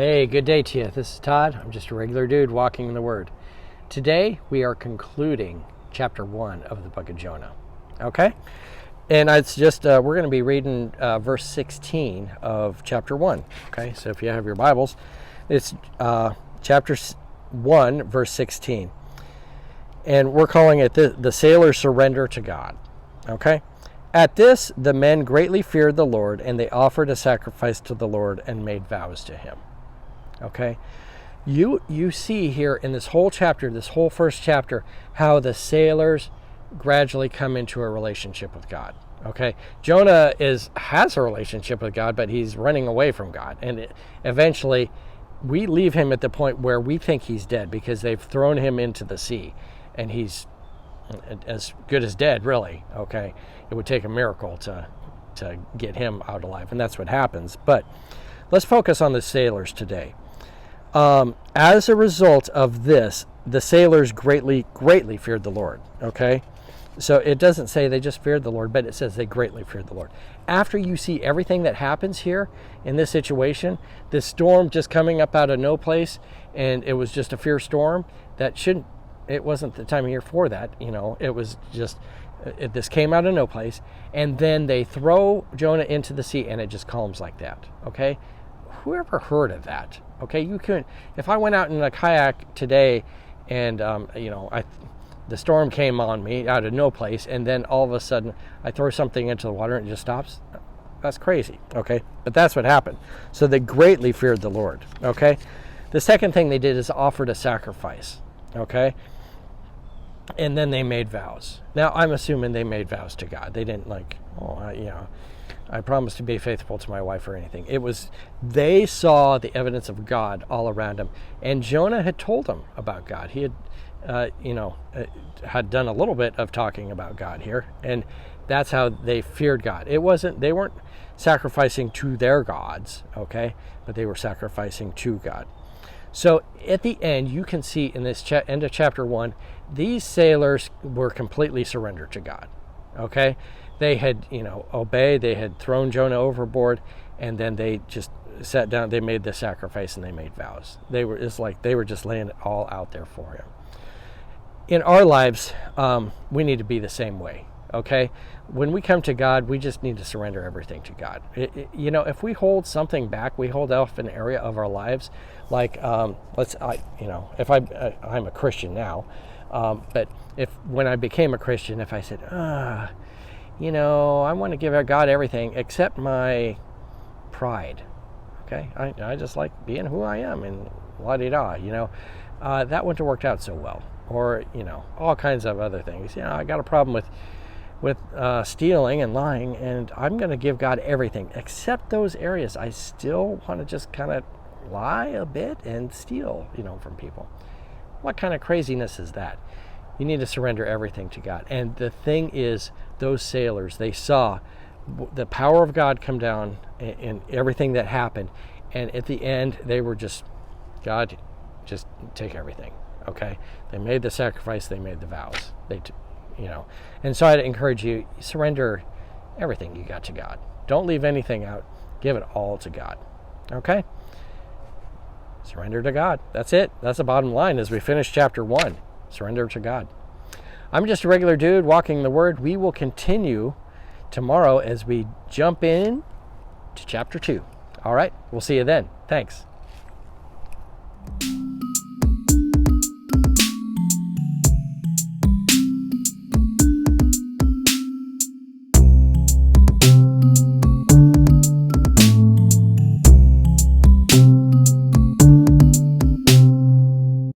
Hey, good day to you. This is Todd. I'm just a regular dude walking in the Word. Today, we are concluding chapter 1 of the book of Jonah. Okay? And it's just, we're going to be reading verse 16 of chapter 1. Okay? So if you have your Bibles, it's chapter 1, verse 16. And we're calling it the sailors' surrender to God. Okay? At this, the men greatly feared the Lord, and they offered a sacrifice to the Lord and made vows to him. Okay, you see here in this whole chapter, this whole first chapter, how the sailors gradually come into a relationship with God. Okay, Jonah has a relationship with God, but he's running away from God, and eventually we leave him at the point where we think he's dead because they've thrown him into the sea, and he's as good as dead, really. Okay, it would take a miracle to get him out alive, and that's what happens. But let's focus on the sailors today. As a result of this, the sailors greatly feared the Lord. Okay, so it doesn't say they just feared the Lord, but it says they greatly feared the Lord. After you see everything that happens here in this situation, this storm just coming up out of no place, and it was just a fierce storm it wasn't the time of year for that. It was just this came out of no place, and then they throw Jonah into the sea, and it just calms like that. Okay, whoever heard of that? Okay, you couldn't. If I went out in a kayak today, and the storm came on me out of no place, and then all of a sudden I throw something into the water and it just stops. That's crazy. Okay, but that's what happened. So they greatly feared the Lord. Okay, the second thing they did is offered a sacrifice. Okay, and then they made vows. Now I'm assuming they made vows to God. They didn't I promise to be faithful to my wife or anything. It was, they saw the evidence of God all around him. And Jonah had told them about God. He had, had done a little bit of talking about God here. And that's how they feared God. They weren't sacrificing to their gods, okay? But they were sacrificing to God. So at the end, you can see in this end of chapter 1, these sailors were completely surrendered to God, okay? They had, obeyed. They had thrown Jonah overboard, and then they just sat down. They made the sacrifice, and they made vows. They were just laying it all out there for him. In our lives, we need to be the same way. Okay, when we come to God, we just need to surrender everything to God. If we hold something back, we hold off an area of our lives. Like, I'm a Christian now, but when I became a Christian, if I said, I want to give God everything except my pride. Okay, I just like being who I am and la-di-da. That wouldn't have worked out so well. Or all kinds of other things. I got a problem with stealing and lying, and I'm going to give God everything except those areas. I still want to just kind of lie a bit and steal, from people. What kind of craziness is that? You need to surrender everything to God. And the thing is, those sailors, they saw the power of God come down in everything that happened. And at the end, they were just, God, just take everything. Okay? They made the sacrifice. They made the vows. And so I'd encourage you, surrender everything you got to God. Don't leave anything out. Give it all to God. Okay? Surrender to God. That's it. That's the bottom line as we finish chapter 1. Surrender to God. I'm just a regular dude walking the Word. We will continue tomorrow as we jump in to chapter 2. All right? We'll see you then. Thanks.